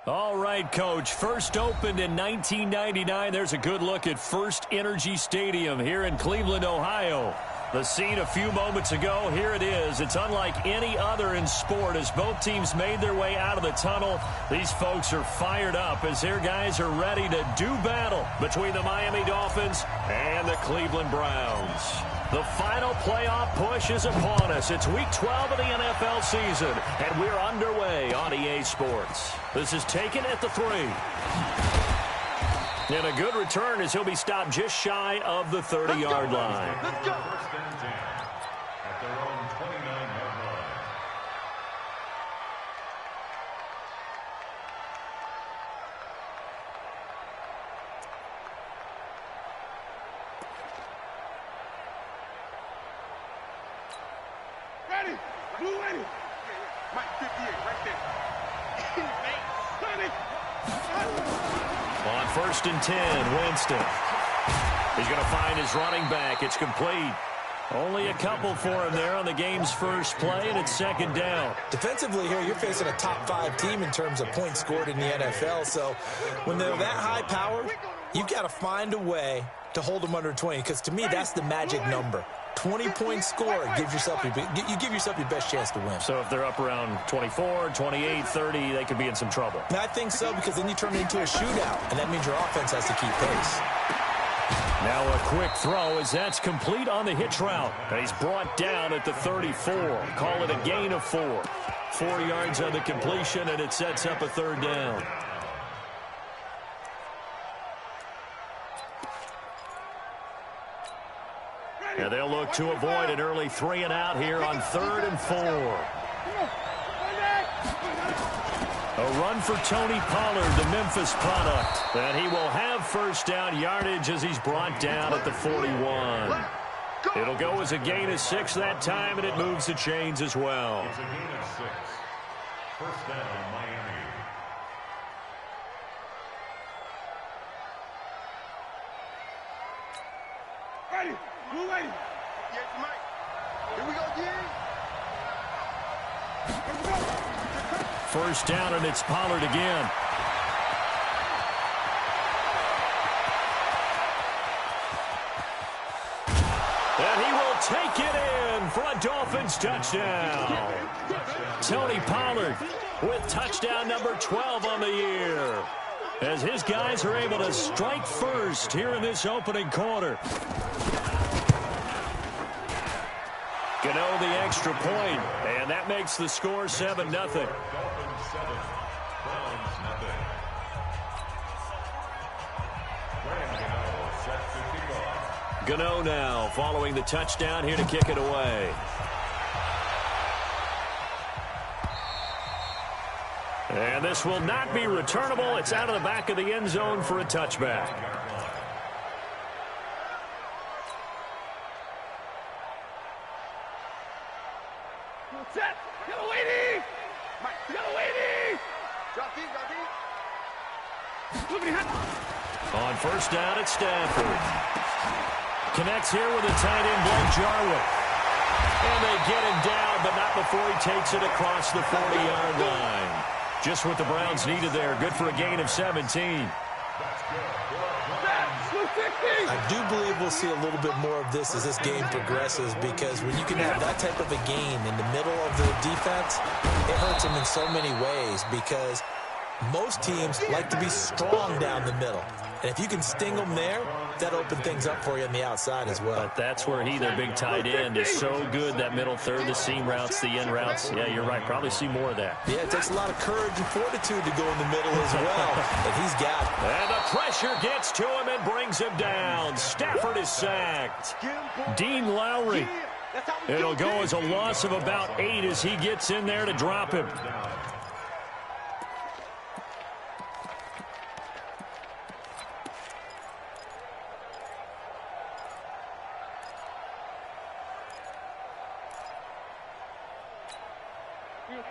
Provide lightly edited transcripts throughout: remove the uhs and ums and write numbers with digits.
All right, Coach. First opened in 1999. There's a good look at First Energy Stadium here in Cleveland, Ohio. The scene a few moments ago, here it is. It's unlike any other in sport as both teams made their way out of the tunnel. These folks are fired up as their guys are ready to do battle between the Miami Dolphins and the Cleveland Browns. The final playoff push is upon us. It's Week 12 of the NFL season, and we're underway on EA Sports. This is taken at the 3. And a good return as he'll be stopped just shy of the 30-yard line. Let's go. First and 10 at their own 29-yard line. Ready. Blue ready. Mike 58 right there. On first and 10, Winston. He's going to find his running back. It's complete. Only a couple for him there on the game's first play, and it's second down. Defensively here, you're facing a top-5 team in terms of points scored in the NFL. So when they're that high-powered, you've got to find a way to hold them under 20, because to me, that's the magic number. 20-point score, you give yourself your best chance to win. So if they're up around 24, 28, 30, they could be in some trouble. And I think so, because then you turn it into a shootout, and that means your offense has to keep pace. Now a quick throw as that's complete on the hitch route. And he's brought down at the 34. Call it a gain of 4. 4 yards on the completion, and it sets up a third down. And they'll look to avoid an early 3 and out here on 3rd and 4. A run for Tony Pollard, the Memphis product. And he will have first down yardage as he's brought down at the 41. It'll go as a gain of 6 that time, and it moves the chains as well. It's a gain of 6. First down, Miami. Ready. Blue ready. Yes, Mike. Here we go, First down, and it's Pollard again. And he will take it in for a Dolphins touchdown. Tony Pollard with touchdown number 12 on the year, as his guys are able to strike first here in this opening quarter. Gano the extra point, and that makes the score 7-0. Dolphins 7, Browns nothing. Set to kick off. Gano now following the touchdown here to kick it away. And this will not be returnable. It's out of the back of the end zone for a touchback. Set. Yellow waiting. Mike, yellow waiting. Drop deep, drop deep. On first down, it's Stafford. Connects here with a tight end, Blake Jarwin. And they get him down, but not before he takes it across the 40-yard line. Just what the Browns needed there. Good for a gain of 17. I do believe we'll see a little bit more of this as this game progresses, because when you can have that type of a gain in the middle of the defense, it hurts them in so many ways, because most teams like to be strong down the middle. And if you can sting them there, that opens things up for you on the outside as well. But that's where he, their big tight end, is so good, that middle third, the seam routes, the in routes. Yeah, you're right. Probably see more of that. Yeah, it takes a lot of courage and fortitude to go in the middle as well. And he's got it. And the pressure gets to him and brings him down. Stafford is sacked. Dean Lowry. It'll go as a loss of about 8 as he gets in there to drop him.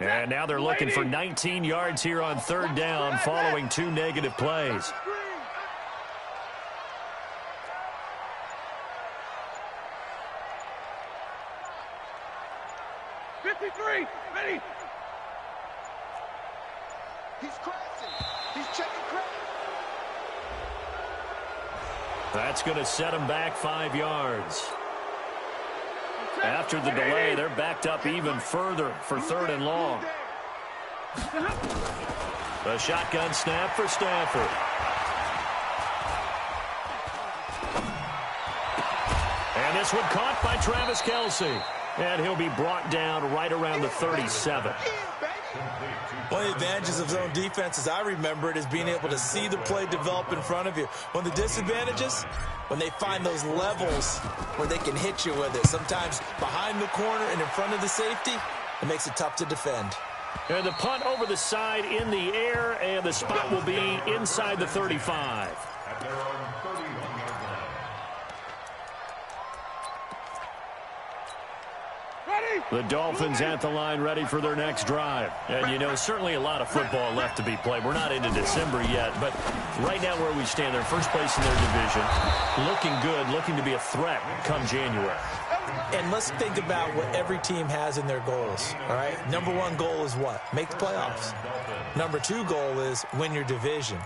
And now they're looking for 19 yards here on third down following 2 negative plays. He's crazy. He's checking crazy. That's going to set him back 5 yards. After the delay, they're backed up even further for 3rd and long. The shotgun snap for Stafford. And this one caught by Travis Kelce. And he'll be brought down right around the 37. One of the advantages of zone defense, as I remember it, is being able to see the play develop in front of you. One of the disadvantages, when they find those levels where they can hit you with it, sometimes behind the corner and in front of the safety, it makes it tough to defend. And the punt over the side in the air, and the spot will be inside the 35. At their own 31-yard line. The Dolphins at the line ready for their next drive. And, you know, certainly a lot of football left to be played. We're not into December yet, but right now where we stand, they're first place in their division, looking good, looking to be a threat come January. And let's think about what every team has in their goals, all right? Number 1 goal is what? Make the playoffs. Number 2 goal is win your division.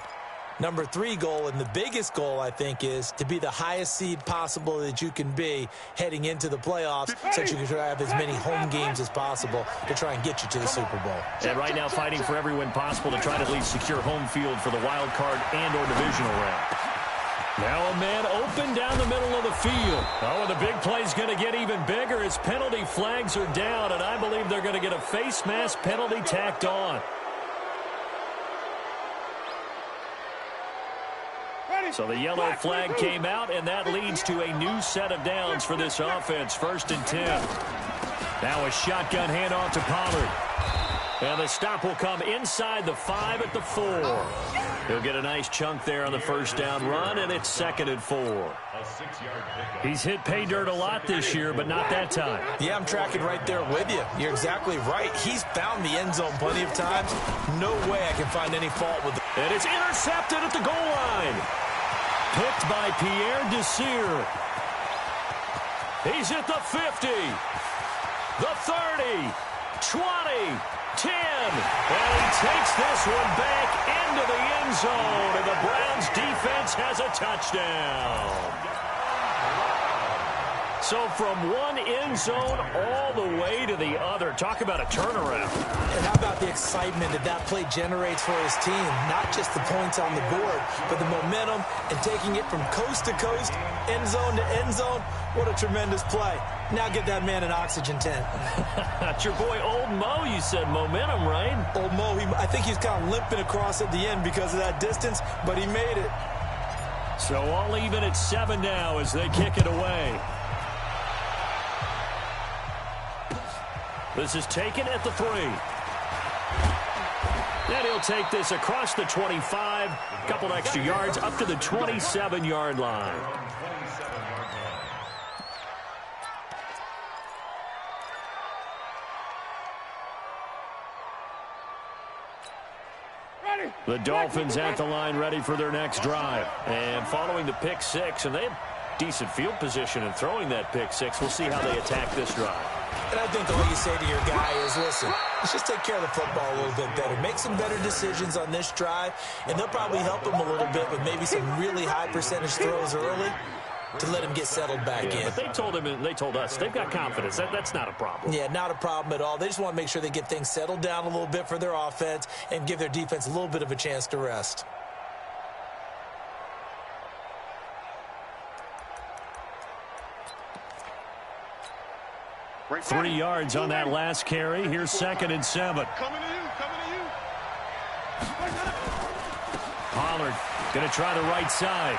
Number 3 goal, and the biggest goal, I think, is to be the highest seed possible that you can be heading into the playoffs so that you can have as many home games as possible to try and get you to the Super Bowl. And right now fighting for every win possible to try to at least secure home field for the wild card and or divisional round. Now a man open down the middle of the field. Oh, and the big play's going to get even bigger as penalty flags are down, and I believe they're going to get a face mask penalty tacked on. So the yellow flag came out, and that leads to a new set of downs for this offense. 1st and 10. Now a shotgun handoff to Pollard. And the stop will come inside the 5 at the 4. He'll get a nice chunk there on the first down run, and it's 2nd and 4. A 6-yard pickup. He's hit pay dirt a lot this year, but not that time. Yeah, I'm tracking right there with you. You're exactly right. He's found the end zone plenty of times. No way I can find any fault with it. And it's intercepted at the goal line. Picked by Pierre Desir. He's at the 50, the 30, 20, 10. And he takes this one back into the end zone, and the Browns defense has a touchdown. So from one end zone all the way to the other. Talk about a turnaround. And how about the excitement that that play generates for his team? Not just the points on the board, but the momentum and taking it from coast to coast, end zone to end zone. What a tremendous play. Now get that man an oxygen tent. That's your boy Old Mo, you said. Momentum, right? Old Mo, I think he's kind of limping across at the end because of that distance, but he made it. So all even at 7 now as they kick it away. This is taken at the 3. Then he'll take this across the 25, a couple extra yards up to the 27-yard line. The Dolphins at the line ready for their next drive. And following the pick 6, and they have decent field position in throwing that pick 6. We'll see how they attack this drive. And I think all you say to your guy is, listen, let's just take care of the football a little bit better. Make some better decisions on this drive, and they'll probably help him a little bit with maybe some really high percentage throws early to let him get settled back in. But they told him, and they told us, they've got confidence. That's not a problem. Yeah, not a problem at all. They just want to make sure they get things settled down a little bit for their offense and give their defense a little bit of a chance to rest. Right 3 yards on that last carry. Here's 2nd and 7. Coming to you, coming to you. Pollard going to try the right side.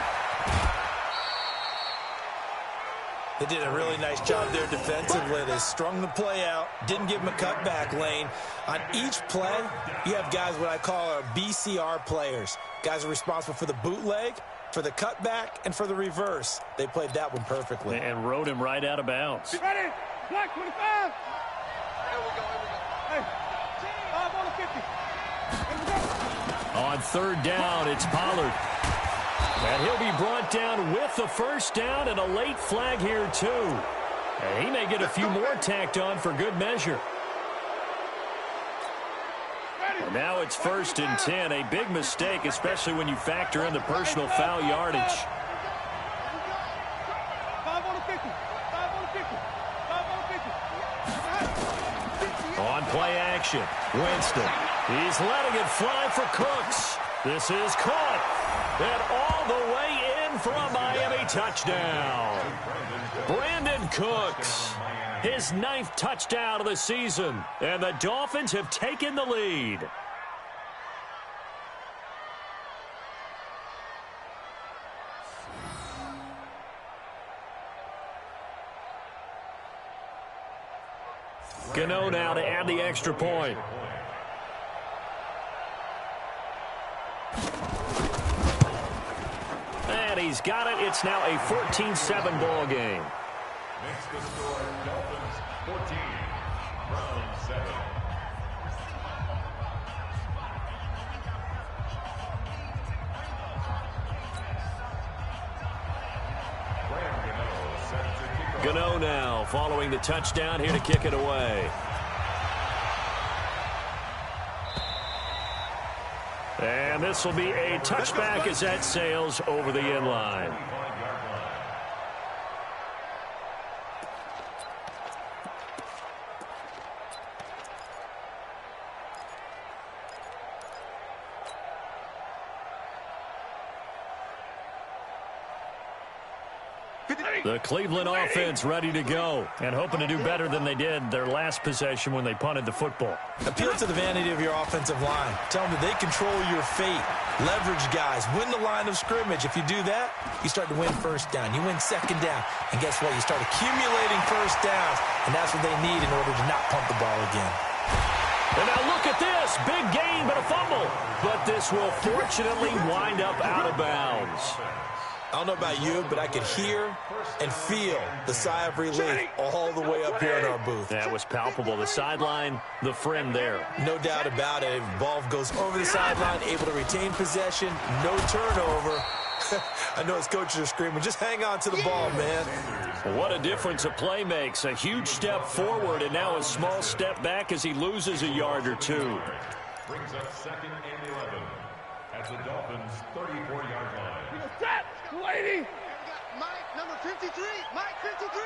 They did a really nice job there defensively. They strung the play out, didn't give him a cutback lane. On each play, you have guys what I call our BCR players. Guys are responsible for the bootleg, for the cutback, and for the reverse. They played that one perfectly. And rode him right out of bounds. Ready? Black 25. Here we go, Hey, 5 on the 50. Here we go. On 3rd down, it's Pollard. And he'll be brought down with the first down and a late flag here, too. And he may get a few more tacked on for good measure. Ready? And now it's 1st and 10. A big mistake, especially when you factor in the personal foul yardage. 5 on the 50. 5 on the 50. 5 on the 50. On play action, Winston. He's letting it fly for Cooks. This is caught. And all the way in for a Miami touchdown. Brandon Cooks. His 9th touchdown of the season. And the Dolphins have taken the lead. Gano now to add the extra point. And he's got it. It's now a 14-7 ball game. Makes the score Dolphins 14, Browns 7. Gano now following the touchdown here to kick it away. And this will be a touchback as that sails over the end line. The Cleveland offense ready to go and hoping to do better than they did their last possession when they punted the football. Appeal to the vanity of your offensive line. Tell them that they control your fate. Leverage guys. Win the line of scrimmage. If you do that, you start to win first down. You win second down. And guess what? You start accumulating first downs. And that's what they need in order to not punt the ball again. And now look at this. Big gain, but a fumble. But this will fortunately wind up out of bounds. I don't know about you, but I could hear and feel the sigh of relief all the way up here in our booth. That was palpable. The sideline, the friend there. No doubt about it. Ball goes over the sideline, able to retain possession, no turnover. I know his coaches are screaming, just hang on to the ball, man. What a difference a play makes. A huge step forward and now a small step back as he loses a yard or two. Brings up 2nd and 11 at the Dolphins' 34-yard line. Lady. Mike, number 53. Mike, 53.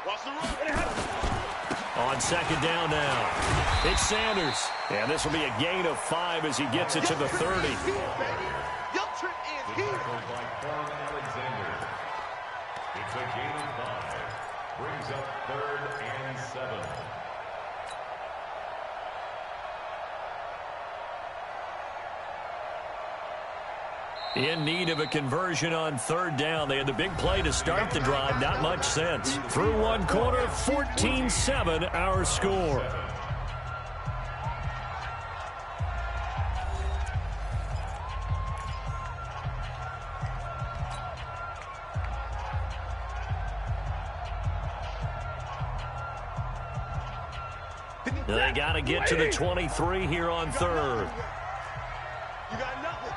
Watch the run. On 2nd down now. It's Sanders. And this will be a gain of 5 as he gets it to the 30. Your trip is here. Tackled by Quan Alexander. It's a gain of 5. Brings up 3rd and 7. In need of a conversion on 3rd down. They had the big play to start the drive. Not much sense. Through one quarter, 14-7 our score. They got to get to the 23 here on 3rd. You got nothing.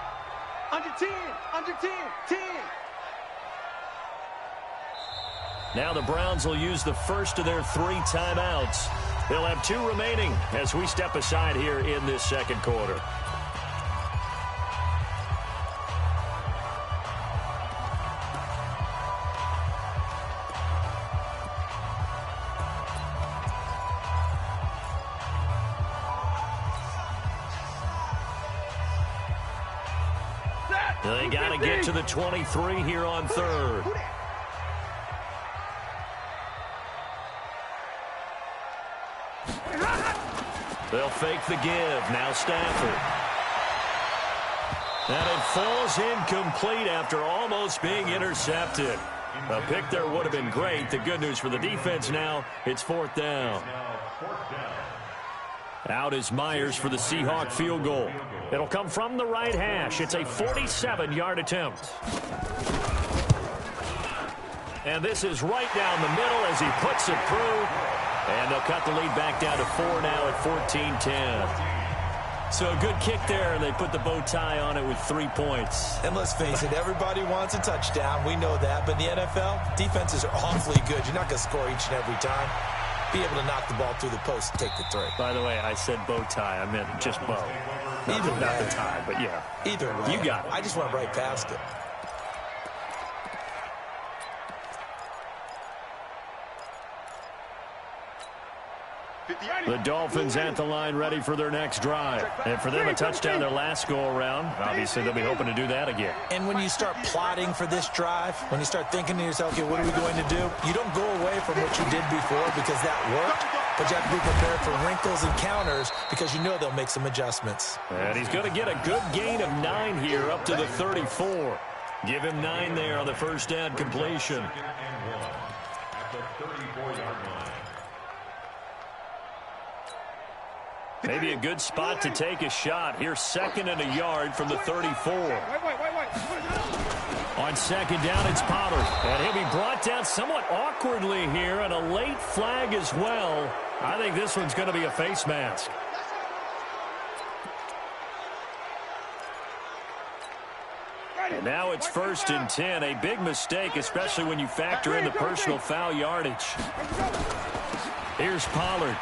Under 10, under 10, 10. Now the Browns will use the first of their 3 timeouts. They'll have 2 remaining as we step aside here in this 2nd quarter. They got to get to the 23 here on 3rd. They'll fake the give. Now Stafford. And it falls incomplete after almost being intercepted. A pick there would have been great. The good news for the defense now, it's 4th down. Out is Myers for the Seahawk field goal. It'll come from the right hash. It's a 47-yard attempt. And this is right down the middle as he puts it through. And they'll cut the lead back down to 4 now at 14-10. So a good kick there, and they put the bow tie on it with 3 points. And let's face it, everybody wants a touchdown. We know that. But in the NFL, defenses are awfully good. You're not going to score each and every time. be able to knock the ball through the post and take the three. By the way, I said bow tie. I meant just bow. Either way. Not the tie, but yeah. Either way. You got it. I just went right past it. The Dolphins at the line ready for their next drive. And for them, a touchdown their last go-around. Obviously, they'll be hoping to do that again. And when you start plotting for this drive, when you start thinking to yourself, okay, what are we going to do? You don't go away from what you did before because that worked, but you have to be prepared for wrinkles and counters because you know they'll make some adjustments. And he's going to get a good gain of 9 here up to the 34. Give him 9 there on the first down completion. At the 34-yard line. Maybe a good spot to take a shot. Here's 2nd and a yard from the 34. On 2nd down, it's Pollard. And he'll be brought down somewhat awkwardly here, and a late flag as well. I think this one's going to be a face mask. And now it's 1st and 10. A big mistake, especially when you factor in the personal foul yardage. Here's Pollard.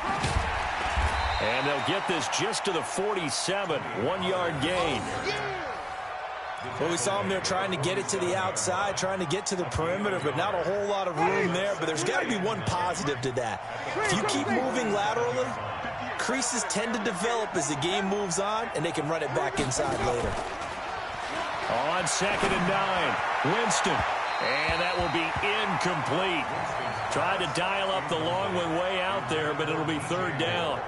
And they'll get this just to the 47, 1-yard gain. Well, we saw him there trying to get it to the outside, trying to get to the perimeter, but not a whole lot of room there. But there's got to be one positive to that. If you keep moving laterally, creases tend to develop as the game moves on, and they can run it back inside later. On 2nd and 9, Winston. And that will be incomplete. Tried to dial up the long one way out there, but it'll be 3rd down.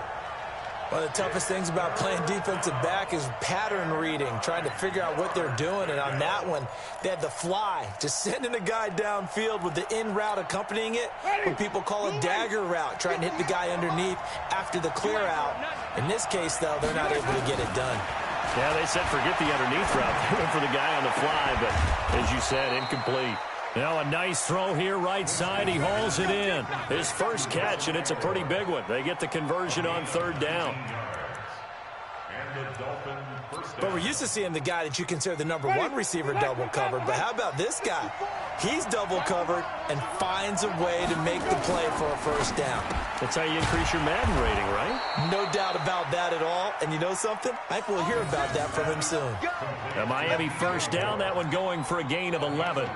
One of the toughest things about playing defensive back is pattern reading, trying to figure out what they're doing. And on that one, they had the fly, just sending a guy downfield with the in route accompanying it, what people call a dagger route, trying to hit the guy underneath after the clear out. In this case, though, they're not able to get it done. Yeah, they said forget the underneath route. They went for the guy on the fly, but as you said, incomplete. Now a nice throw here right side. He hauls it in. His first catch, and it's a pretty big one. They get the conversion on 3rd down. But we're used to seeing the guy that you consider the #1 receiver double covered. But how about this guy? He's double covered and finds a way to make the play for a 1st down. That's how you increase your Madden rating, right? No doubt about that at all. And you know something? I think we'll hear about that from him soon. A Miami 1st down, that one going for a gain of 11.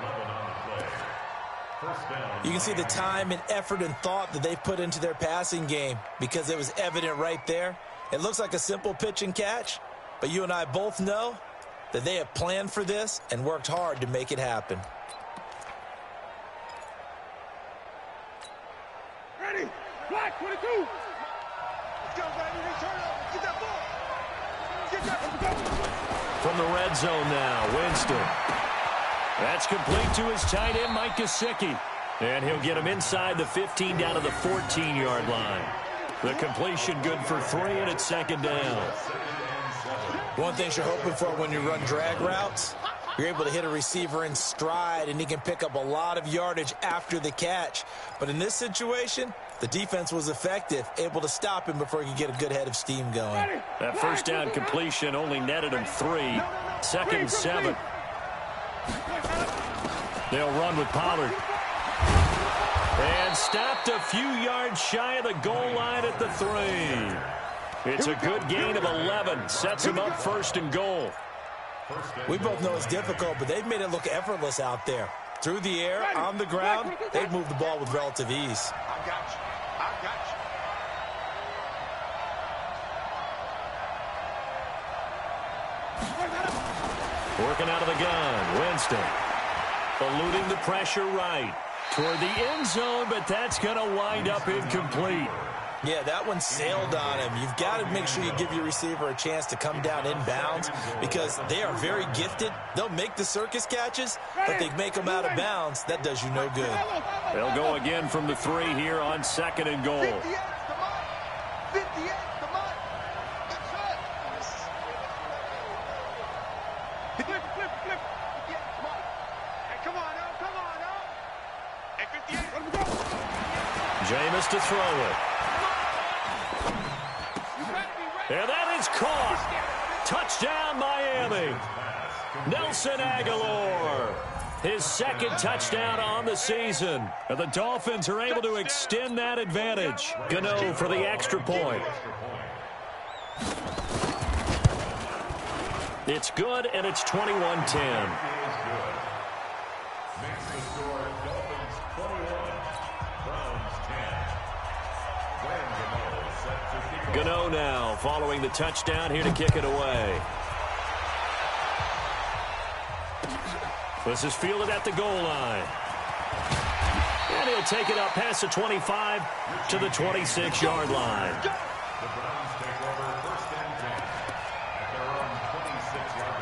You can see the time and effort and thought that they put into their passing game because it was evident right there. It looks like a simple pitch and catch, but you and I both know that they have planned for this and worked hard to make it happen. Ready? Black 22. Let's go, baby. Return up. Get that ball. Get that. From the red zone now, Winston. That's complete to his tight end, Mike Gesicki. And he'll get him inside the 15 down to the 14-yard line. The completion good for 3, and it's 2nd down. One thing you're hoping for when you run drag routes, you're able to hit a receiver in stride, and he can pick up a lot of yardage after the catch. But in this situation, the defense was effective, able to stop him before he could get a good head of steam going. That 1st down completion only netted him 3. 2nd and 7. They'll run with Pollard. And stopped a few yards shy of the goal line at the 3. It's a good gain of 11. Sets him up 1st and goal. We both know it's difficult, but they've made it look effortless out there. Through the air, on the ground, they've moved the ball with relative ease. I got you. I got you. Working out of the gun, Winston. Eluding the pressure right. Toward the end zone, but that's going to wind up incomplete. Yeah, that one sailed on him. You've got to make sure you give your receiver a chance to come down inbounds because they are very gifted. They'll make the circus catches, but they make them out of bounds. That does you no good. They'll go again from the 3 here on 2nd and goal. 58, come on. 58, come on. That's right. Flip. 58, come on. Hey, come on now. Come on now. Hey, 58. Let him go. Jameis to throw it. And that is caught. Touchdown, Miami. Nelson Aguilar. His second touchdown on the season. And the Dolphins are able to extend that advantage. Gano for the extra point. It's good, and it's 21-10. Gano now following the touchdown here to kick it away. This is fielded at the goal line. And he'll take it up past the 25 to the 26-yard line. The Browns take over 1st and 10 at their own 26-yard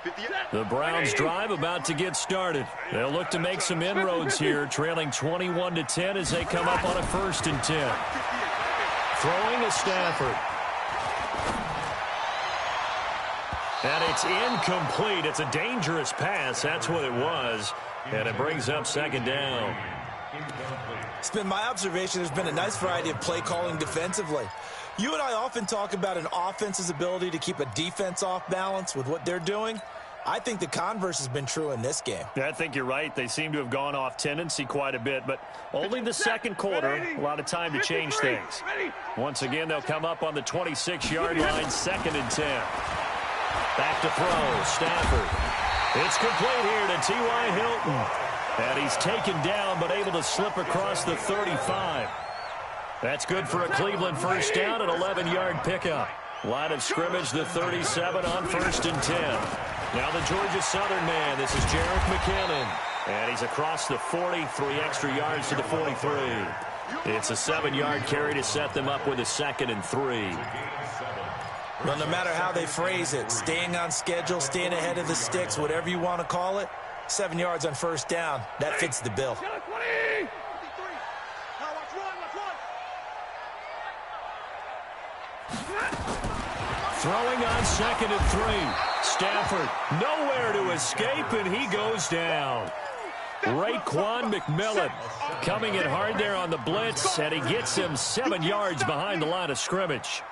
line. The Browns drive about to get started. They'll look to make some inroads here, trailing 21-10 as they come up on a 1st and 10. Throwing to Stafford. And it's incomplete. It's a dangerous pass. That's what it was. And it brings up 2nd down. It's been my observation there's been a nice variety of play calling defensively. You and I often talk about an offense's ability to keep a defense off balance with what they're doing. I think the converse has been true in this game. Yeah, I think you're right. They seem to have gone off tendency quite a bit, but only the second quarter, a lot of time to change things. Once again, they'll come up on the 26-yard line, 2nd and 10. Back to throw, Stafford. It's complete here to T.Y. Hilton. And he's taken down, but able to slip across the 35. That's good for a Cleveland 1st down, an 11-yard pickup. Line of scrimmage, the 37 on 1st and 10. Now the Georgia Southern man. This is Jerick McKinnon. And he's across the 40, 3 extra yards to the 43. It's a 7-yard carry to set them up with a 2nd and 3. Well, no matter how they phrase it, staying on schedule, staying ahead of the sticks, whatever you want to call it, 7 yards on 1st down, that fits the bill. Throwing on 2nd and 3. Stafford nowhere to escape, and he goes down. Raekwon McMillan coming in hard there on the blitz, and he gets him 7 yards behind the line of scrimmage.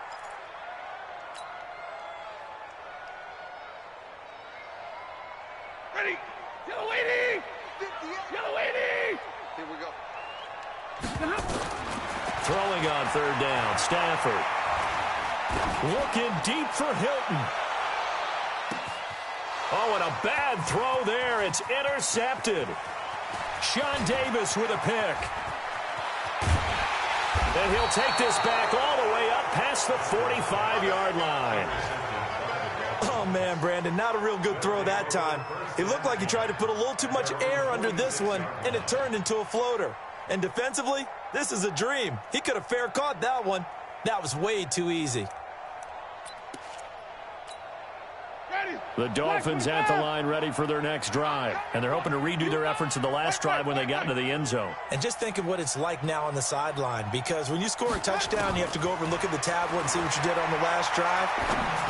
Ready. Yellow 80. Yellow 80. Here we go. Throwing on 3rd down, Stafford. Looking deep for Hilton. Oh, and a bad throw there. It's intercepted. Sean Davis with a pick. And he'll take this back all the way up past the 45-yard line. Oh, man, Brandon, not a real good throw that time. It looked like he tried to put a little too much air under this one, and it turned into a floater. And defensively, this is a dream. He could have fair caught that one. That was way too easy. The Dolphins at the line ready for their next drive. And they're hoping to redo their efforts in the last drive when they got into the end zone. And just think of what it's like now on the sideline, because when you score a touchdown, you have to go over and look at the tablet and see what you did on the last drive.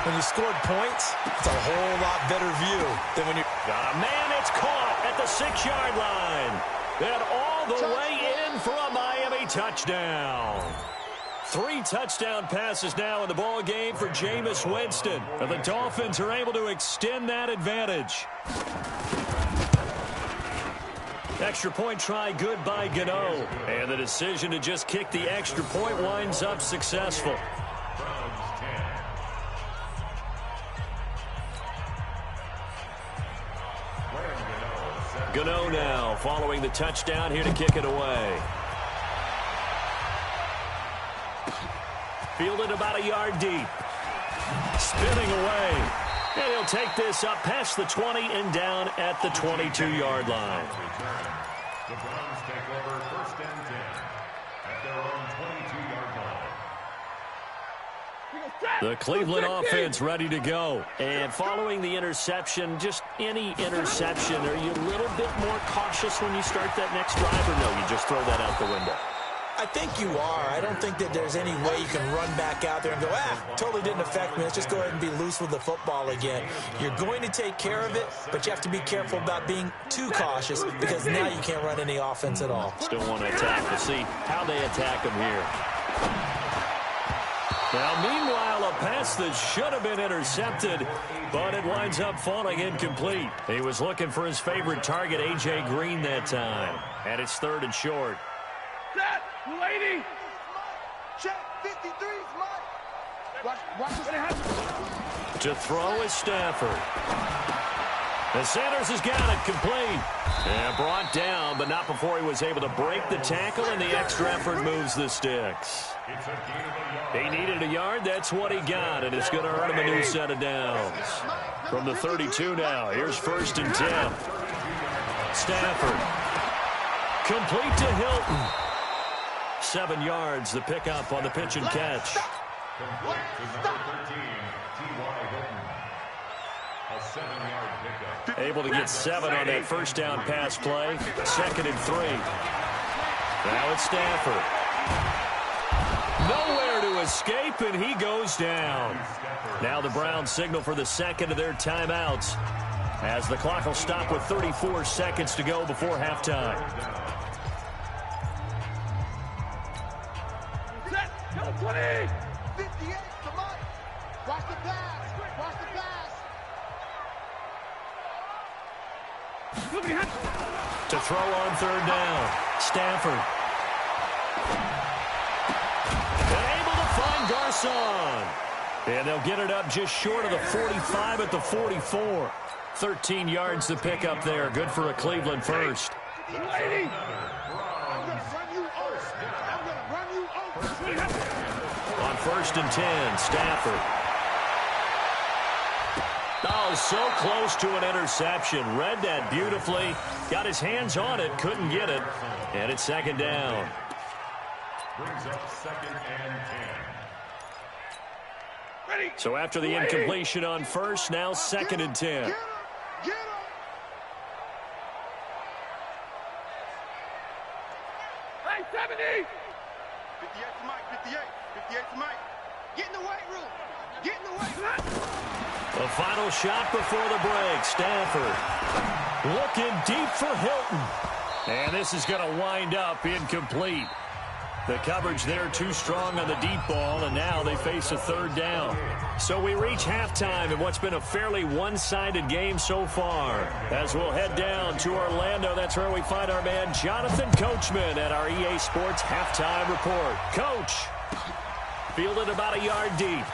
When you scored points, it's a whole lot better view than when you... Man, it's caught at the 6-yard line. And all the way in for a Miami touchdown. 3 touchdown passes now in the ball game for Jameis Winston. And the Dolphins are able to extend that advantage. Extra point try good by Gano. And the decision to just kick the extra point winds up successful. Gano now following the touchdown here to kick it away. Fielded about a yard deep. Spinning away. And he'll take this up past the 20 and down at the 22-yard line. The Browns take over 1st and 10 at their own 22-yard line. The Cleveland offense ready to go. And following the interception, just any interception, are you a little bit more cautious when you start that next drive, or no, you just throw that out the window? I think you are. I don't think that there's any way you can run back out there and go, totally didn't affect me. Let's just go ahead and be loose with the football again. You're going to take care of it, but you have to be careful about being too cautious, because now you can't run any offense at all. Still want to attack. We'll see how they attack them here. Now, meanwhile, a pass that should have been intercepted, but it winds up falling incomplete. He was looking for his favorite target, A.J. Green, that time. And it's 3rd and short. Set, lady. Check, 53's Mike. Watch this. To throw is Stafford. And Sanders has got it complete. And brought down, but not before he was able to break the tackle, and the extra effort moves the sticks. He needed a yard. That's what he got, and it's going to earn him a new set of downs. From the 32 now, here's 1st and 10. Stafford. Complete to Hilton. 7 yards, the pickup on the pitch and catch. Able to get 7 on that first down pass play. 2nd and 3. Now it's Stafford. Nowhere to escape, and he goes down. Now the Browns signal for the 2nd of their timeouts, as the clock will stop with 34 seconds to go before halftime. Set, go 20. 58 to Mike. Watch the pass. Watch the pass. To throw on 3rd down. Stafford. And able to find Garcon. And they'll get it up just short of the 45 at the 44. 13 yards to pick up there. Good for a Cleveland first. Lady. I'm going to run you over. I'm going to run you over. On 1st and 10, Stafford. Oh, so close to an interception. Read that beautifully. Got his hands on it, couldn't get it. And it's 2nd down. Brings up 2nd and 10. Ready. So after the incompletion on 1st, now 2nd and 10. Get him. Get him. Hey, 70. 58 to Mike. 58. 58 to Mike. Get in the weight room. Get in the weight room. The final shot before the break. Stafford looking deep for Hilton. And this is going to wind up incomplete. The coverage there too strong on the deep ball, and now they face a 3rd down. So we reach halftime in what's been a fairly one-sided game so far. As we'll head down to Orlando, that's where we find our man Jonathan Coachman at our EA Sports Halftime Report. Coach, fielded about a yard deep.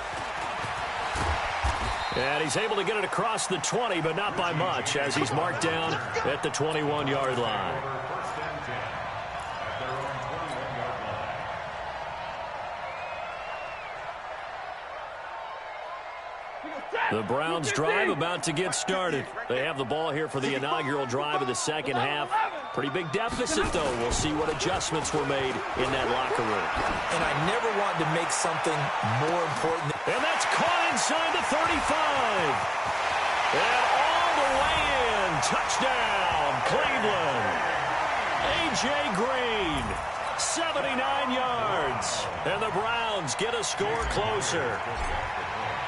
And he's able to get it across the 20, but not by much, as he's marked down at the 21-yard line. First and 10 at their own 21-yard line. The Browns drive about to get started. They have the ball here for the inaugural drive of the 2nd half. Pretty big deficit, though. We'll see what adjustments were made in that locker room. And I never want to make something more important. And that's caught inside the 35. And all the way in. Touchdown, Cleveland. A.J. Green, 79 yards. And the Browns get a score closer.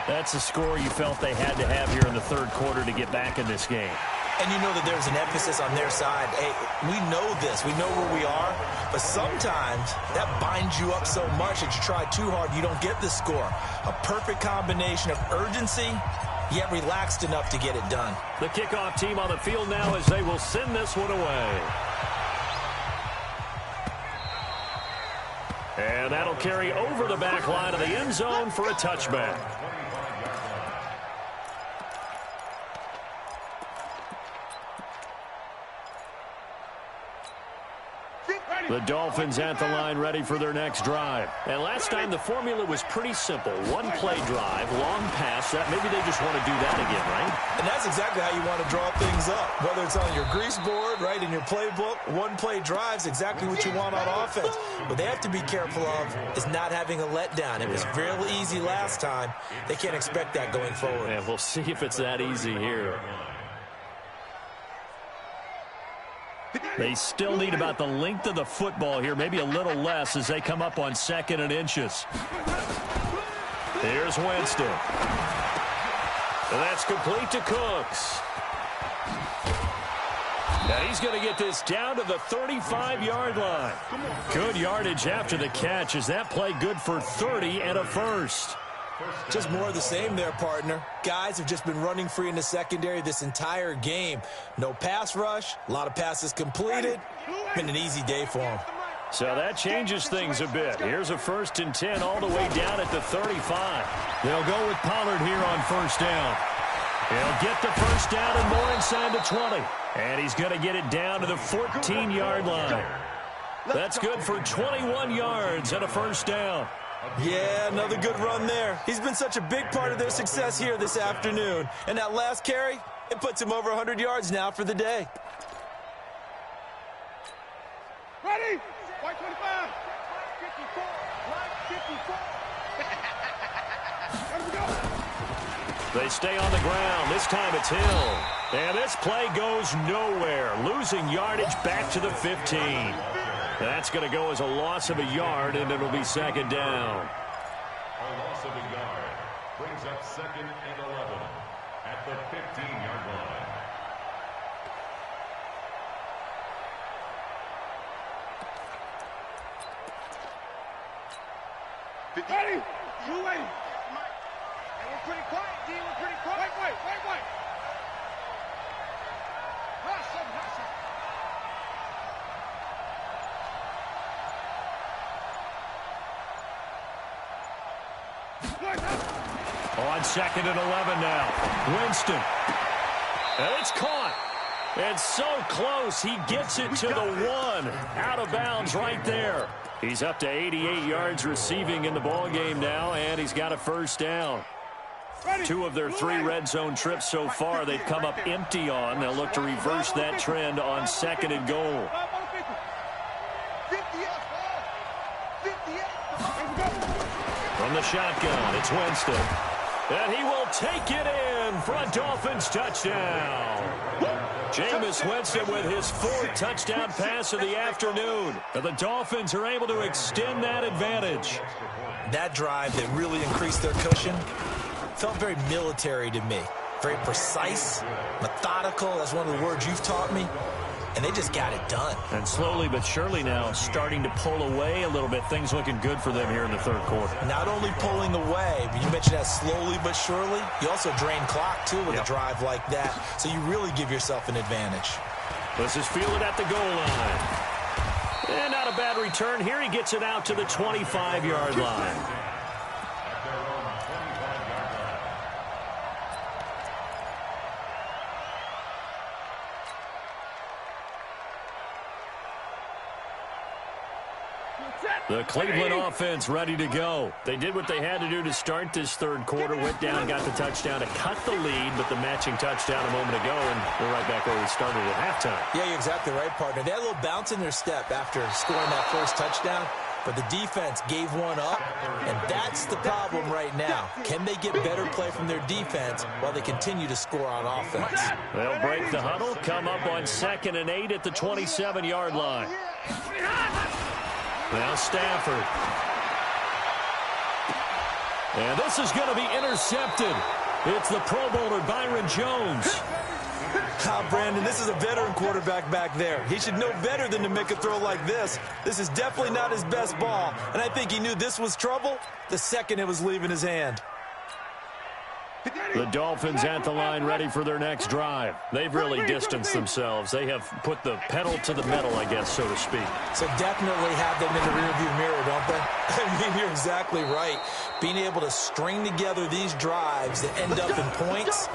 That's a score you felt they had to have here in the 3rd quarter to get back in this game. And you know that there's an emphasis on their side. Hey, we know this. We know where we are. But sometimes that binds you up so much that you try too hard, you don't get the score. A perfect combination of urgency, yet relaxed enough to get it done. The kickoff team on the field now as they will send this one away. And that'll carry over the back line of the end zone for a touchback. The Dolphins at the line ready for their next drive. And last time the formula was pretty simple. One play drive, long pass. That maybe they just want to do that again, right? And that's exactly how you want to draw things up. Whether it's on your grease board, right, in your playbook, one play drive's exactly what you want on offense. What they have to be careful of is not having a letdown. It was real easy last time. They can't expect that going forward. And we'll see if it's that easy here. They still need about the length of the football here, maybe a little less as they come up on 2nd and inches. Here's Winston. And that's complete to Cooks. And he's going to get this down to the 35-yard line. Good yardage after the catch. Is that play good for 30 and a first? Just more of the same there, partner. Guys have just been running free in the secondary this entire game. No pass rush, a lot of passes completed. Been an easy day for them. So that changes things a bit. Here's a 1st and 10 all the way down at the 35. They'll go with Pollard here on first down. He'll get the first down and more inside the 20. And he's going to get it down to the 14-yard line. That's good for 21 yards and a first down. Yeah, another good run there. He's been such a big part of their success here this afternoon. And that last carry, it puts him over 100 yards now for the day. Ready? White 25. 54. White 54. Let him go. They stay on the ground. This time it's Hill. And this play goes nowhere. Losing yardage back to the 15. That's going to go as a loss of a yard, and it'll be 2nd down. A loss of a yard brings up 2nd and 11 at the 15-yard line. Ready? You wait. And we're pretty quiet, D. We're pretty quiet. Wait. Hush up. On 2nd and 11 now. Winston. And it's caught. And so close. He gets it to the 1. Out of bounds right there. He's up to 88 yards receiving in the ballgame now, and he's got a first down. 2 of their 3 red zone trips so far they've come up empty on. They'll look to reverse that trend on 2nd and goal. 58. From the shotgun, it's Winston. And he will take it in for a Dolphins touchdown. Jameis Winston with his 4th touchdown pass of the afternoon. And the Dolphins are able to extend that advantage. That drive that really increased their cushion felt very military to me. Very precise, methodical. That's one of the words you've taught me. And they just got it done. And slowly but surely now starting to pull away a little bit. Things looking good for them here in the 3rd quarter. Not only pulling away, but you mentioned that slowly but surely. You also drain clock, too, with a drive like that. So you really give yourself an advantage. This is fielded at the goal line. And not a bad return. Here he gets it out to the 25-yard line. The Cleveland offense ready to go. They did what they had to do to start this 3rd quarter. Went down, got the touchdown to cut the lead, but the matching touchdown a moment ago, and we're right back where we started at halftime. Yeah, you're exactly right, partner. They had a little bounce in their step after scoring that first touchdown, but the defense gave one up, and that's the problem right now. Can they get better play from their defense while they continue to score on offense? They'll break the huddle, come up on 2nd and 8 at the 27-yard line. Now Stafford. And this is going to be intercepted. It's the Pro Bowler Byron Jones. Brandon, this is a veteran quarterback back there. He should know better than to make a throw like this. This is definitely not his best ball, and I think he knew this was trouble the second it was leaving his hand. The Dolphins at the line ready for their next drive. They've really distanced themselves. They have put the pedal to the metal, I guess, so to speak. So definitely have them in the rearview mirror, don't they? I mean, you're exactly right. Being able to string together these drives that end up in points,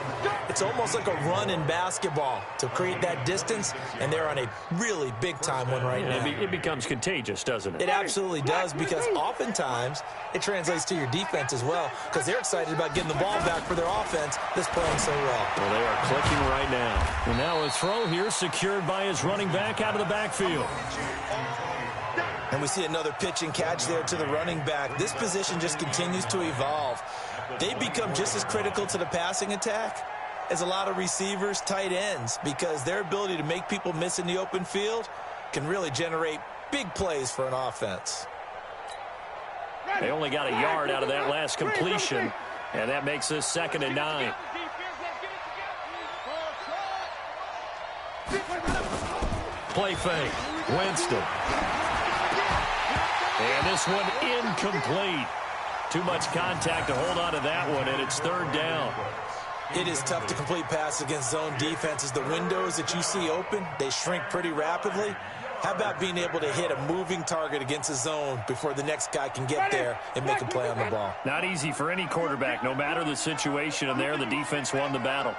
it's almost like a run in basketball to create that distance, and they're on a really big-time one right now. It becomes contagious, doesn't it? It absolutely does, because oftentimes it translates to your defense as well, because they're excited about getting the ball back for their offense that's playing so well. Well, they are clicking right now. And now a throw here secured by his running back out of the backfield. And we see another pitch and catch there to the running back. This position just continues to evolve. They become just as critical to the passing attack as a lot of receivers, tight ends, because their ability to make people miss in the open field can really generate big plays for an offense. They only got a yard out of that last completion, and that makes this 2nd and 9. Play fake. Winston. And this one incomplete. Too much contact to hold on to that one, and it's third down. It is tough to complete passes against zone defenses. The windows that you see open, they shrink pretty rapidly. How about being able to hit a moving target against a zone before the next guy can get there and make a play on the ball? Not easy for any quarterback, no matter the situation, and there the defense won the battle.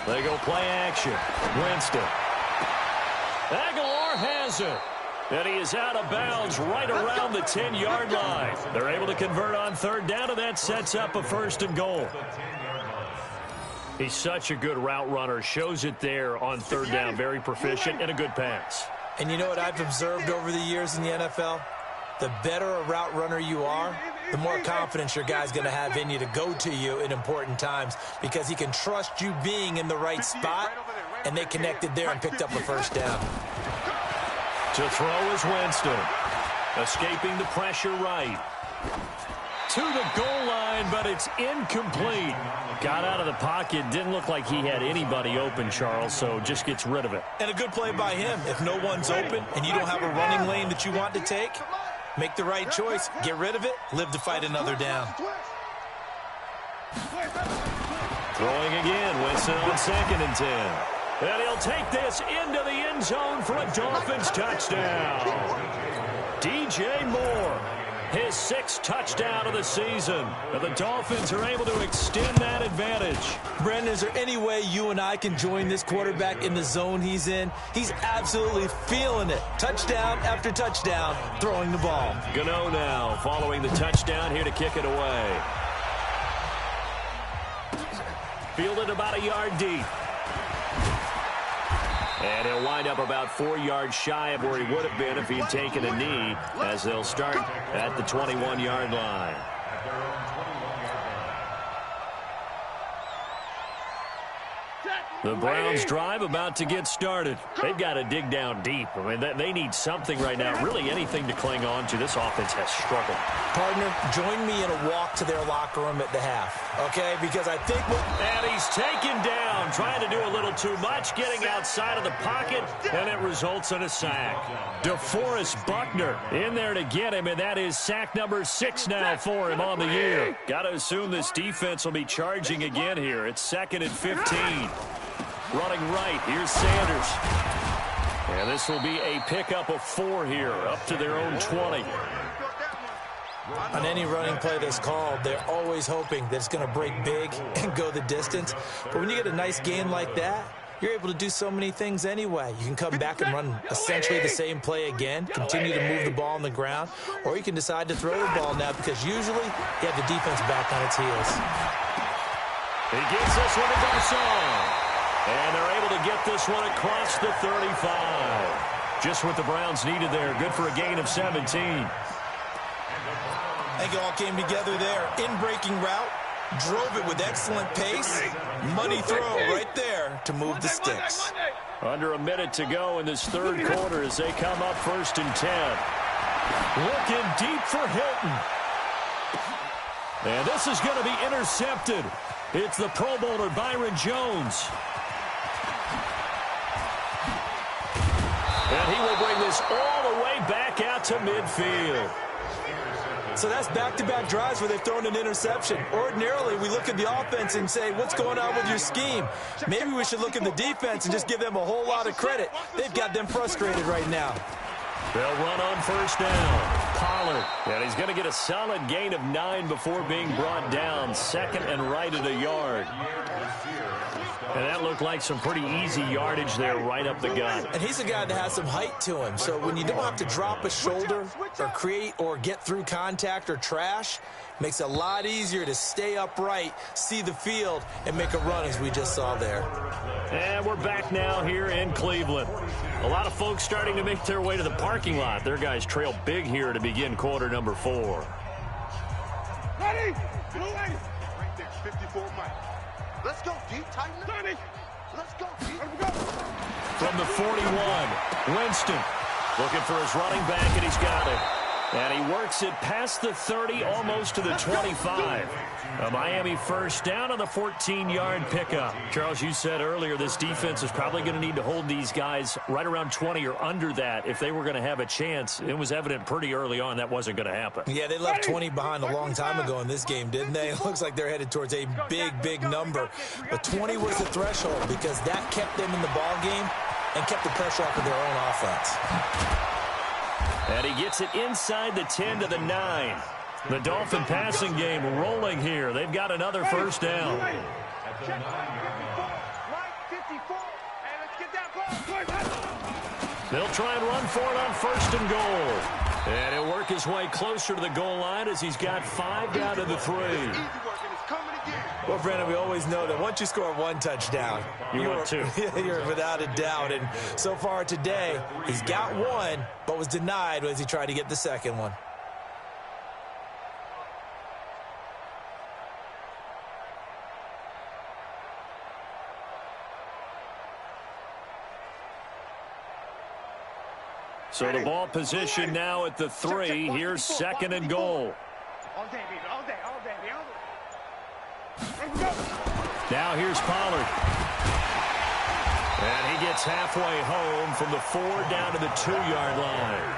They go play action. Winston. Aguilar has it. And he is out of bounds right around the 10-yard line. They're able to convert on third down, and that sets up a first and goal. He's such a good route runner. Shows it there on third down. Very proficient and a good pass. And you know what I've observed over the years in the NFL? The better a route runner you are, the more confidence your guy's going to have in you to go to you in important times because he can trust you being in the right spot, and they connected there and picked up a first down. To throw is Winston. Escaping the pressure right. To the goal line, but it's incomplete. Got out of the pocket. Didn't look like he had anybody open, Charles, so just gets rid of it. And a good play by him. If no one's open and you don't have a running lane that you want to take, make the right choice. Get rid of it. Live to fight another down. Throwing again. Winston on 2nd and 10. And he'll take this into the end zone for a Dolphins touchdown. DJ Moore, his 6th touchdown of the season. And the Dolphins are able to extend that advantage. Brendan, is there any way you and I can join this quarterback in the zone he's in? He's absolutely feeling it. Touchdown after touchdown, throwing the ball. Gano now following the touchdown here to kick it away. Fielded about a yard deep. And he'll wind up about 4 yards shy of where he would have been if he'd taken a knee, as they'll start at the 21-yard line. The Browns drive about to get started. They've got to dig down deep. I mean, they need something right now, really anything to cling on to. This offense has struggled. Partner, join me in a walk to their locker room at the half, okay? Because I think And he's taken down, trying to do a little too much, getting outside of the pocket, and it results in a sack. DeForest Buckner in there to get him, and that is sack number 6 now for him on the year. Got to assume this defense will be charging again here. It's 2nd and 15. Running right, here's Sanders. And this will be a pickup of 4 here, up to their own 20. On any running play that's called, they're always hoping that it's going to break big and go the distance. But when you get a nice gain like that, you're able to do so many things anyway. You can come back and run essentially the same play again, continue to move the ball on the ground, or you can decide to throw the ball now because usually you have the defense back on its heels. He gives this one to Garcon. And they're able to get this one across the 35. Just what the Browns needed there. Good for a gain of 17. I think it all came together there. In-breaking route, drove it with excellent pace. Money throw right there to move the sticks. Under a minute to go in this third quarter as they come up 1st and 10. Looking deep for Hilton. And this is going to be intercepted. It's the Pro Bowler Byron Jones. And he will bring this all the way back out to midfield. So that's back-to-back drives where they've thrown an interception. Ordinarily, we look at the offense and say, what's going on with your scheme? Maybe we should look at the defense and just give them a whole lot of credit. They've got them frustrated right now. They'll run on 1st down. Pollard. And he's going to get a solid gain of 9 before being brought down. 2nd and right at a yard. And that looked like some pretty easy yardage there right up the gut. And he's a guy that has some height to him. So when you don't have to drop a shoulder or create or get through contact or trash, makes it a lot easier to stay upright, see the field, and make a run as we just saw there. And we're back now here in Cleveland. A lot of folks starting to make their way to the parking lot. Their guys trail big here to begin quarter number 4. Ready? Right there, 54 Mike. Let's go, deep, tighten up. Let's go, deep. From the 41, Winston looking for his running back, and he's got it. And he works it past the 30, almost to the 25. A Miami first down on the 14-yard pickup. Charles, you said earlier this defense is probably going to need to hold these guys right around 20 or under that if they were going to have a chance. It was evident pretty early on that wasn't going to happen. Yeah, they left 20 behind a long time ago in this game, didn't they? It looks like they're headed towards a big, big number. But 20 was the threshold because that kept them in the ball game and kept the pressure off of their own offense. And he gets it inside the 10 to the 9. The Dolphin passing game rolling here. They've got another first down. They'll try and run for it on first and goal. And he'll work his way closer to the goal line as he's got 5 down to the 3. Well, Brandon, we always know that once you score one touchdown, you're without a doubt. And so far today, he's got one, but was denied as he tried to get the second one. So the ball position now at the 3. Here's second and goal. All day, baby. All day. Now here's Pollard. And he gets halfway home from the 4 down to the 2-yard line.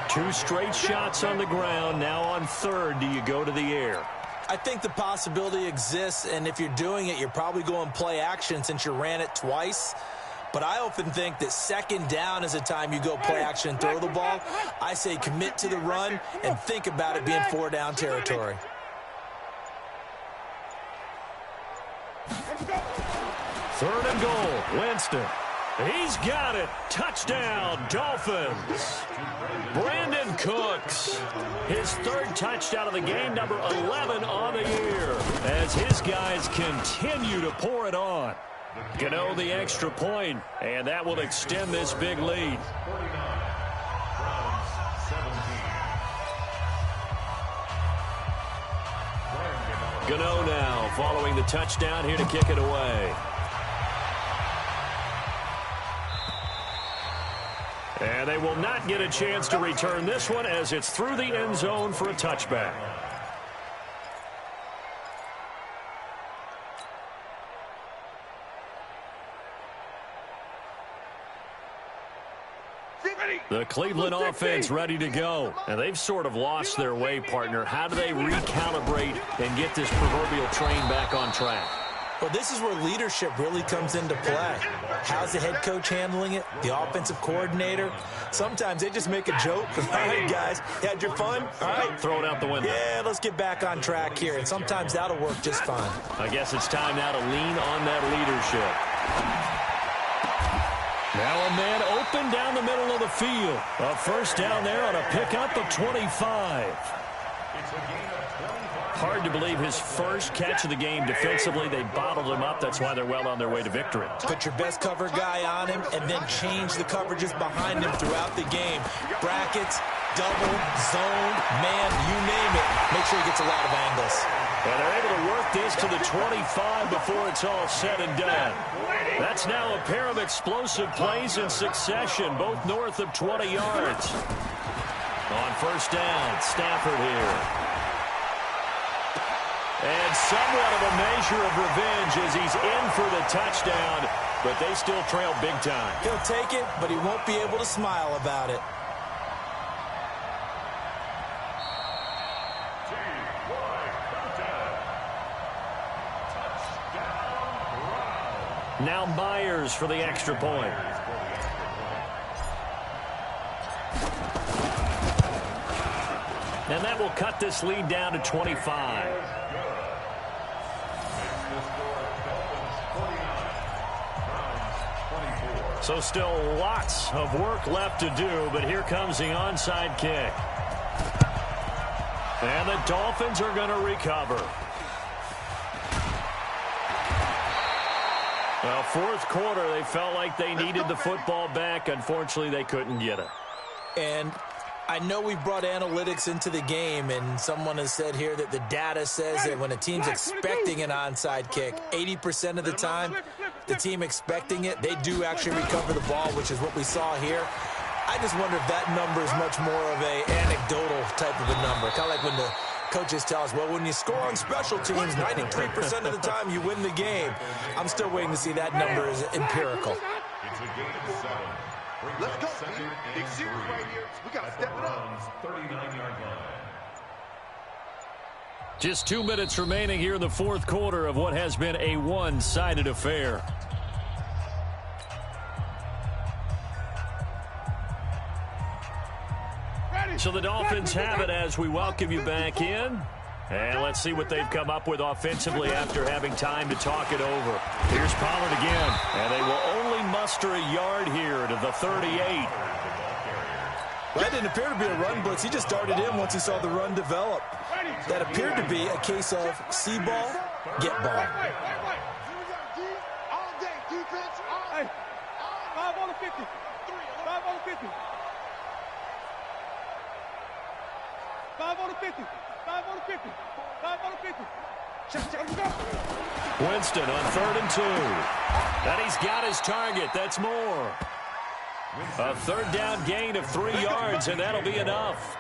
2 straight shots on the ground. Now on third, do you go to the air? I think the possibility exists, and if you're doing it, you're probably going play action since you ran it twice. But I often think that second down is a time you go play action and throw the ball. I say commit to the run and think about it being 4 down territory. Third and goal, Winston. He's got it. Touchdown, Dolphins. Brandon Cooks, his 3rd touchdown of the game, number 11 on the year, as his guys continue to pour it on. Gano the extra point, and that will extend this big lead. Gano now following the touchdown here to kick it away. And they will not get a chance to return this one as it's through the end zone for a touchback. The Cleveland offense ready to go. And they've sort of lost their way, partner. How do they recalibrate and get this proverbial train back on track? Well, this is where leadership really comes into play. How's the head coach handling it? The offensive coordinator? Sometimes they just make a joke. All right, guys, you had your fun? All right. Throw it out the window. Yeah, let's get back on track here. And sometimes that'll work just fine. I guess it's time now to lean on that leadership. Now a man open down the middle of the field. A first down there on a pickup of 25. Hard to believe his first catch of the game defensively. They bottled him up. That's why they're well on their way to victory. Put your best cover guy on him and then change the coverages behind him throughout the game. Brackets, double, zone, man, you name it. Make sure he gets a lot of angles. And they're able to work this to the 25 before it's all said and done. That's now a pair of explosive plays in succession, both north of 20 yards. On first down, Stafford here. And somewhat of a measure of revenge as he's in for the touchdown, but they still trail big time. He'll take it, but he won't be able to smile about it. Now Myers for the extra point. And that will cut this lead down to 25. So still lots of work left to do, but here comes the onside kick. And the Dolphins are going to recover. Well, fourth quarter, they felt like they needed the football back. Unfortunately, they couldn't get it. And I know we brought analytics into the game, and someone has said here that the data says that when a team's expecting an onside kick, 80% of the time, the team expecting it, they do actually recover the ball, which is what we saw here. I just wonder if that number is much more of a anecdotal type of a number. Kind of like when the coaches tell us, well, when you score on special teams, 93% of the time you win the game. I'm still waiting to see that number is empirical. It's a game of 7. Let's go, man. Big series right here. We got to step it up. 39-yard line. Just 2 minutes remaining here in the fourth quarter of what has been a one-sided affair. So the Dolphins have it as we welcome you back in. And let's see what they've come up with offensively after having time to talk it over. Here's Pollard again. And they will only muster a yard here to the 38. That didn't appear to be a run blitz. He just darted in once he saw the run develop. That appeared to be a case of see ball, get ball. All day, defense. Hey, 5 on the 50. 5 on the 50. 5 on the 50. 5 on the 50. 5 on the 50. Winston on 3rd and 2. And he's got his target. That's more. A third down gain of 3 yards, and that'll be enough.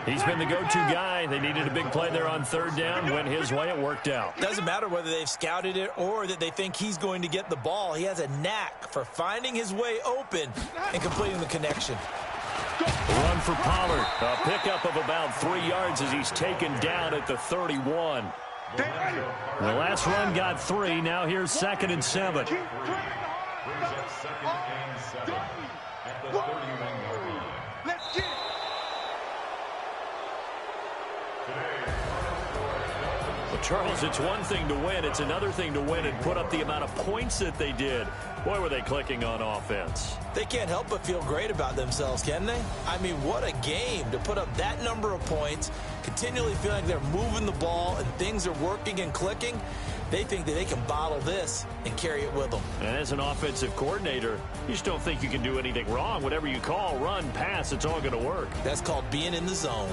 He's been the go-to guy. They needed a big play there on 3rd down. Went his way. It worked out. Doesn't matter whether they've scouted it or that they think he's going to get the ball. He has a knack for finding his way open and completing the connection. Run for Pollard. A pickup of about 3 yards as he's taken down at the 31. The last run got 3. Now here's 2nd and 7. Brings up 2nd and 7 at the 31-yard line. Let's get it. Well, Charles, it's one thing to win. It's another thing to win and put up the amount of points that they did. Boy, were they clicking on offense. They can't help but feel great about themselves, can they? I mean, what a game to put up that number of points, continually feeling like they're moving the ball and things are working and clicking. They think that they can bottle this and carry it with them. And as an offensive coordinator, you just don't think you can do anything wrong. Whatever you call, run, pass, it's all going to work. That's called being in the zone.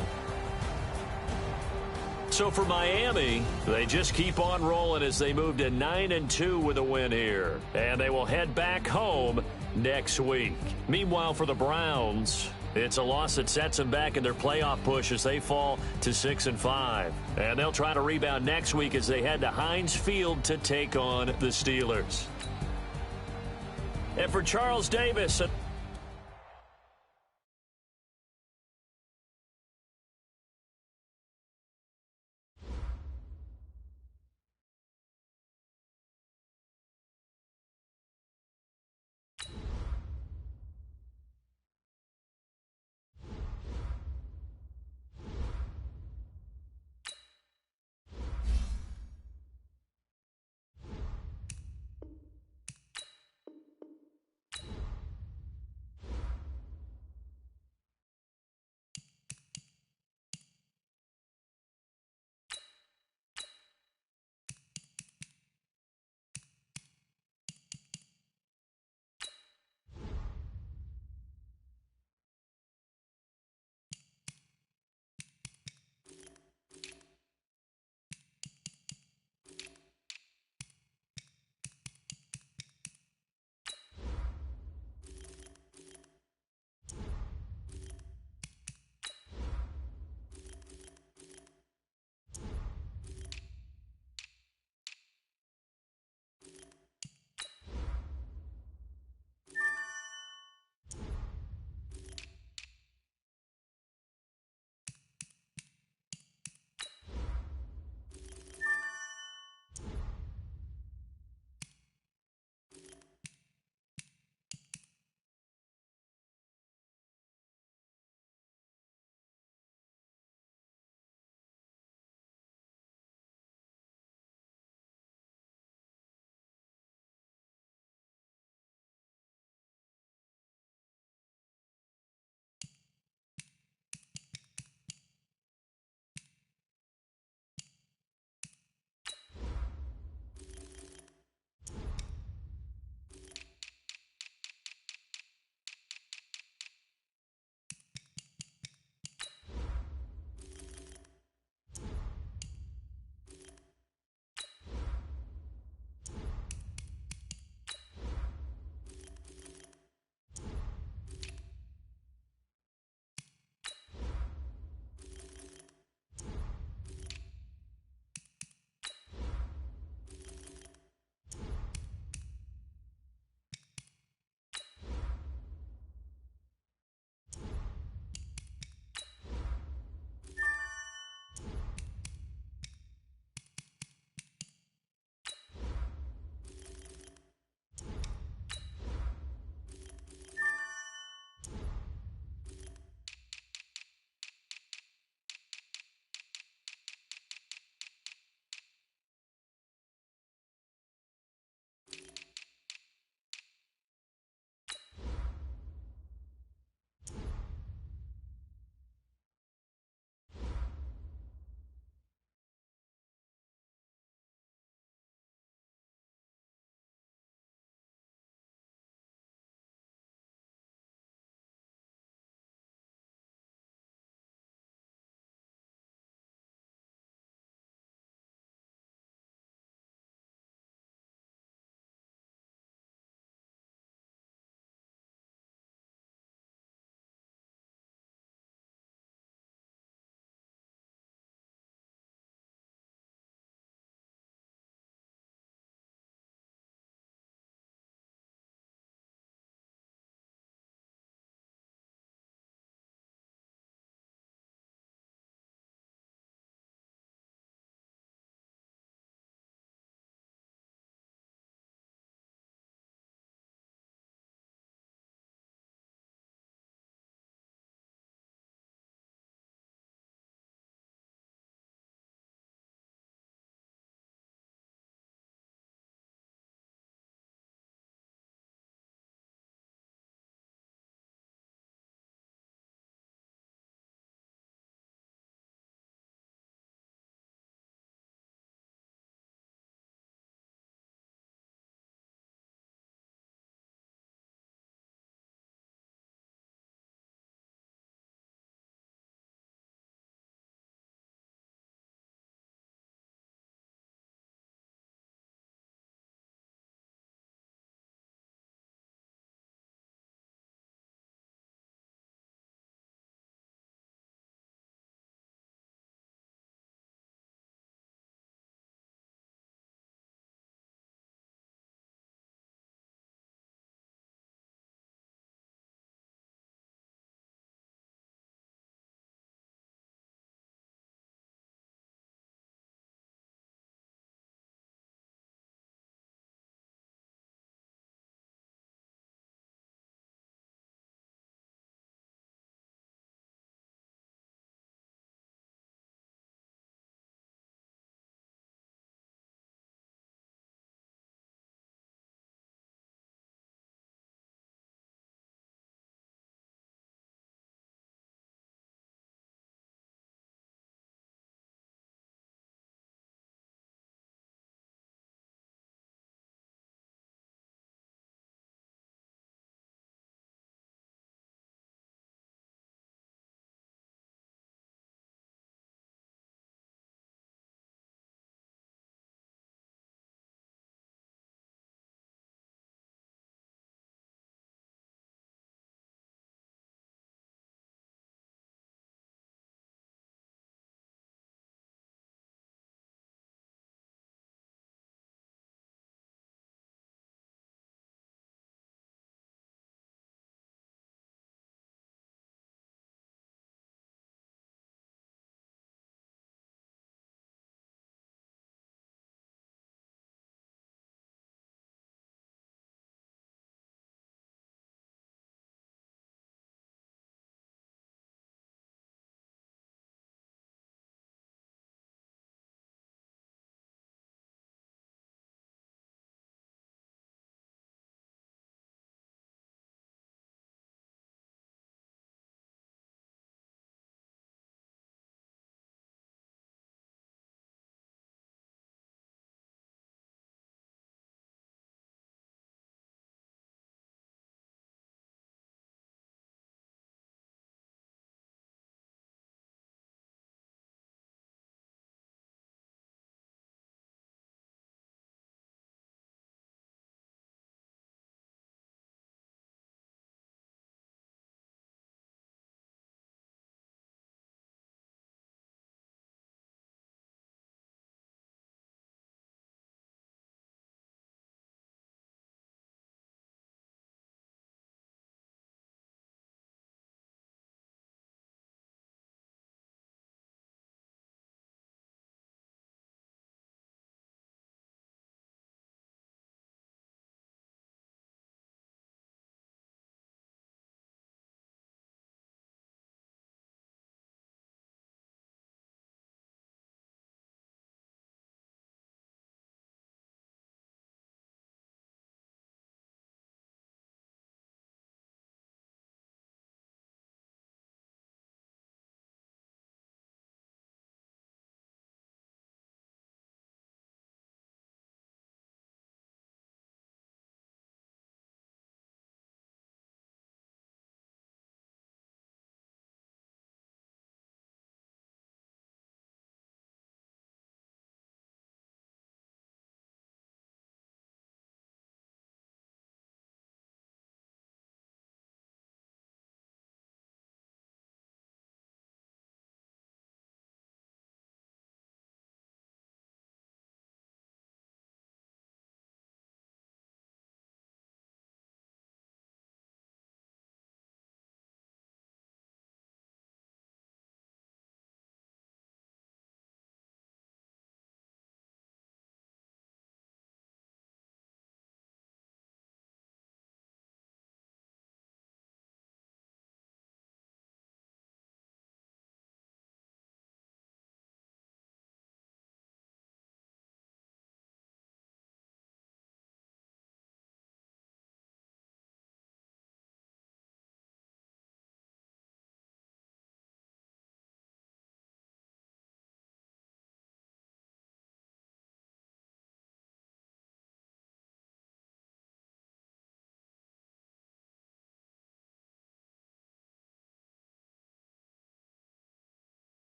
So for Miami, they just keep on rolling as they move to 9-2 with a win here. And they will head back home next week. Meanwhile, for the Browns, it's a loss that sets them back in their playoff push as they fall to 6-5. And they'll try to rebound next week as they head to Heinz Field to take on the Steelers. And for Charles Davis...